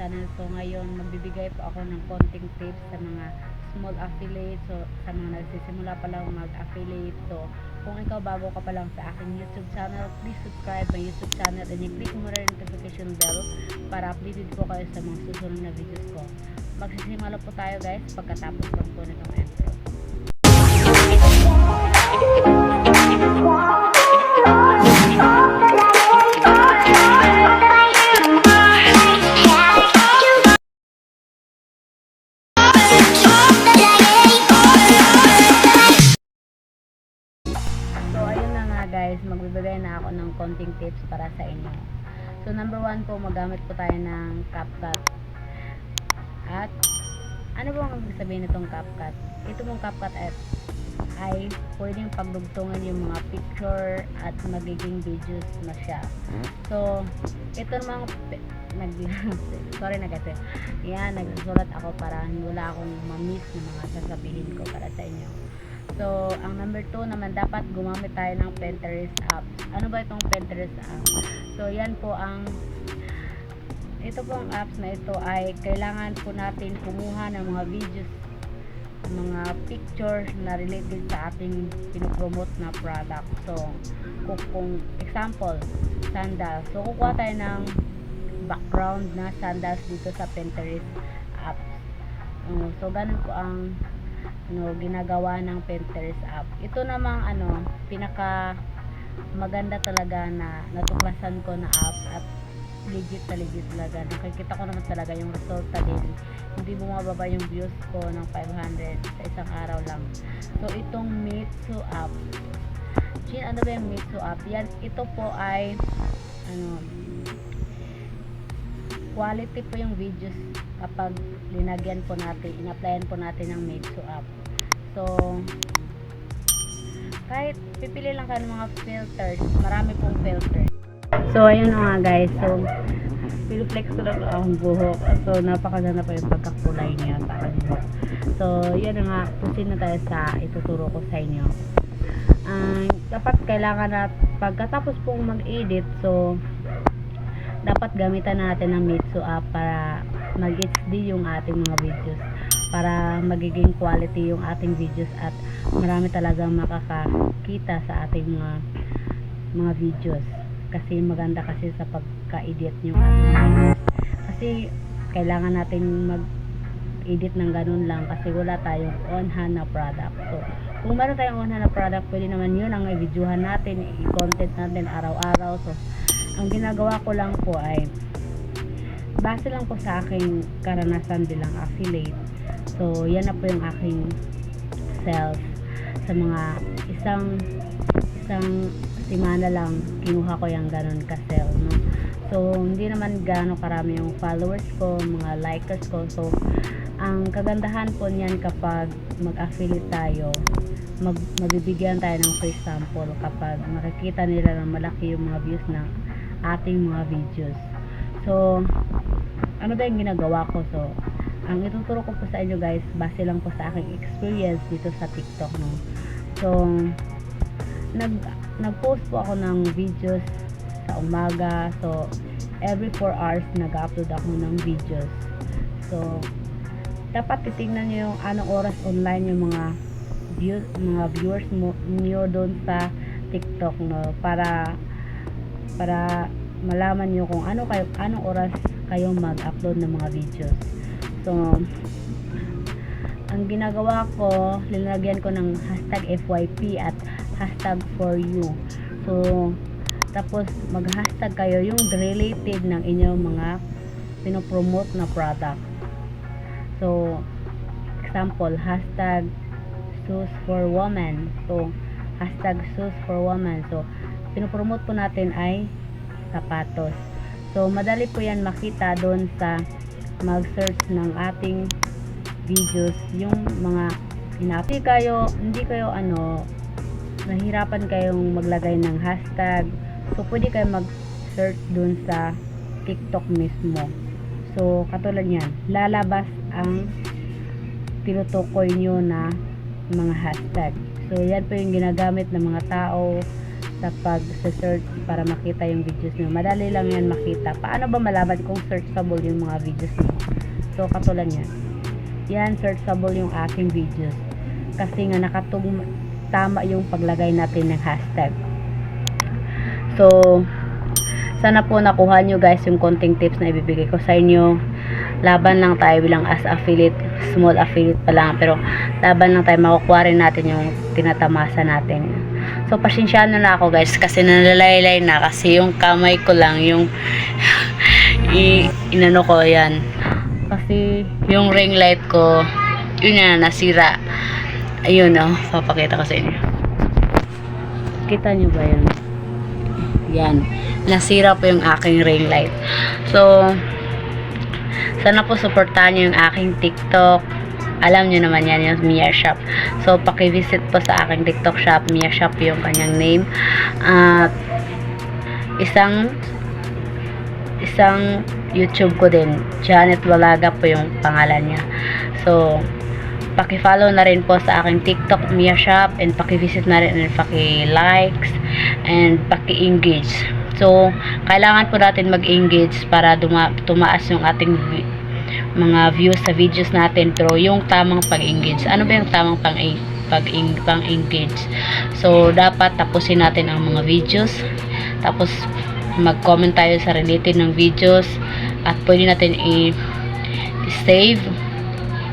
channel. So ngayon magbibigay po ako ng konting tips sa mga small affiliate, so sa mga nagsisimula pa lang mag-affiliate. So kung ikaw bago ka pa lang sa aking YouTube channel, please subscribe my YouTube channel and i-click mo rin notification bell para updated po kayo sa mga susunod na videos ko. Magsisimula po tayo guys pagkatapos lang po nitong intro. So ayun na nga guys, magbibigay na ako ng konting tips para sa inyo. So number 1 po, magamit po tayo ng CapCut. At ano po ang sabihin nitong CapCut? Ito pong CapCut ay pwedeng pagdugtungan yung mga picture at magiging videos na siya. So ito namang sorry na kasi yan, nagsusulat ako para wala akong ma-miss na mga sasabihin ko para sa inyo. So, ang number 2 naman, dapat gumamit tayo ng Pinterest app. Ano ba itong Pinterest app? So, yan po ito po ang apps na ito ay kailangan po natin kumuha ng mga videos, mga pictures na related sa ating pinopromote na product. So, kung example, sandals. So, kukuha tayo ng background na sandals dito sa Pinterest app. So, ganun po ang ginagawa ng Pinterest app. Ito namang pinaka maganda talaga na natuklasan ko na app at legit talaga. Nakikita ko naman talaga yung resulta din. Hindi bumababa yung views ko ng 500 sa isang araw lang. So itong Meitu app. Ano ba yung Meitu app? Yan, ito po ay quality po yung videos kapag linagyan po natin, in-applyan po natin ng Meitu app. So, kahit pipili lang kayo ng mga filters, marami pong filters. So, ayun na nga guys. So, pinuflex ko lang ang buhok. So, napakaganda pa yung pagkakulay niya sa aking buhok. So, yun na nga. Proceed na tayo sa ituturo ko sa inyo. Dapat kailangan na pagkatapos pong mag-edit, so, dapat gamitan natin ng Meitu app para mag-HD yung ating mga videos, para magiging quality yung ating videos at marami talagang makakakita sa ating mga videos, kasi maganda kasi sa pagka-edit yung ating videos. Kasi kailangan natin mag-edit ng ganun lang kasi wala tayong on-hand na product. So kung meron tayong on-hand na product, pwede naman yun ang i-videohan natin, i-content natin araw-araw. So ang ginagawa ko lang po ay base lang po sa aking karanasan bilang affiliate. So yan na po yung aking sales sa mga isang semana lang kinuha ko yung ganun ka-sell, no? So hindi naman gaano karami yung followers ko, mga likers ko. So ang kagandahan po niyan kapag mag-affiliate tayo, mabibigyan tayo ng free sample kapag makikita nila na malaki yung mga views ng ating mga videos. So ano ba yung ginagawa ko? So ang ituturo ko po sa inyo guys, base lang po sa aking experience dito sa TikTok, no? So nag-post po ako ng videos sa umaga. So every 4 hours nag-upload ako ng videos. So dapat titingnan niyo yung anong oras online yung mga viewers niyo doon sa TikTok, no? Para malaman niyo kung anong oras kayo mag-upload ng mga videos. So ang ginagawa ko, linagyan ko ng hashtag FYP at hashtag for you. So tapos mag-hashtag kayo yung related ng inyong mga pinopromote na product. So example, hashtag shoes for women. So hashtag shoes for women. So pinopromote po natin ay sapatos. So madali po yan makita doon sa mag-search ng ating videos, yung mga hindi kayo nahirapan kayong maglagay ng hashtag. So pwede kayo mag-search doon sa TikTok mismo. So katulad yan, lalabas ang tinutukoy nyo na mga hashtag. So yan po yung ginagamit ng mga tao sa pag-search para makita yung videos nyo. Madali lang yan makita. Paano ba malaman kung searchable yung mga videos nyo? So, katulad yan. Yan, searchable yung aking videos. Kasi nga tama yung paglagay natin ng hashtag. So, sana po nakuha nyo guys yung konting tips na ibibigay ko sa inyo. Laban lang tayo bilang as affiliate, small affiliate pa lang, pero laban lang tayo, makukuha rin natin yung tinatamasa natin. So, pasensyahan na ako guys, kasi nalalaylay na, kasi yung kamay ko lang, yung inano ko yan. Kasi yung ring light ko, yun na, nasira. Ayun papakita ko sa inyo. Kita nyo ba yun? Yan. Nasira po yung aking ring light. So, sana po supportahan nyo yung aking TikTok. Alam nyo naman yan, yung Mia Shop. So, paki-visit po sa aking TikTok shop. Mia Shop yung kanyang name. At isang YouTube ko din. Janet Walaga po yung pangalan niya. So, paki-follow na rin po sa aking TikTok Mia Shop, and paki-visit na rin, and paki-likes and paki-engage. So, kailangan po natin mag-engage para tumaas yung ating mga views sa videos natin, pero yung tamang pag-engage. Ano ba yung tamang pang-engage? So, dapat tapusin natin ang mga videos, tapos mag-comment tayo sa related ng videos, at pwede natin i-save,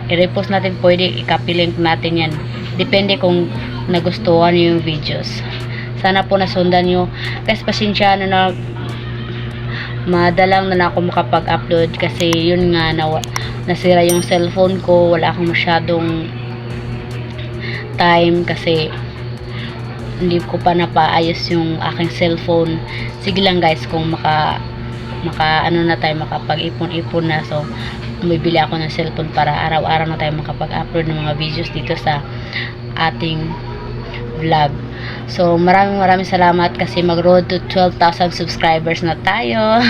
i-repost natin, pwede i-copy link natin yan. Depende kung nagustuhan nyo yung videos. Sana po nasundan nyo. Kasi pasensya na madalang na ako makapag-upload, kasi yun nga, nasira yung cellphone ko. Wala akong masyadong time kasi hindi ko pa napaayos yung aking cellphone. Sige lang guys, kung makapag-ipon-ipon na, so bumibili ako ng cellphone para araw-araw na tayo makapag-upload ng mga videos dito sa ating vlog. So, maraming salamat, kasi mag-road to 12,000 subscribers na tayo.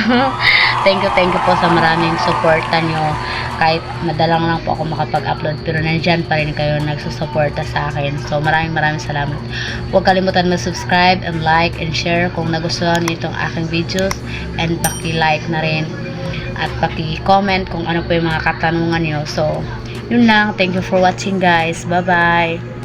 Thank you po sa maraming suporta nyo. Kahit madalang lang po ako makapag-upload, pero nandyan pa rin kayo nagsusuporta sa akin. So, maraming salamat. Huwag kalimutan mag-subscribe and like and share kung nagustuhan nyo itong aking videos, and paki-like na rin at paki-comment kung ano po yung mga katanungan nyo. So, yun lang. Thank you for watching guys. Bye-bye.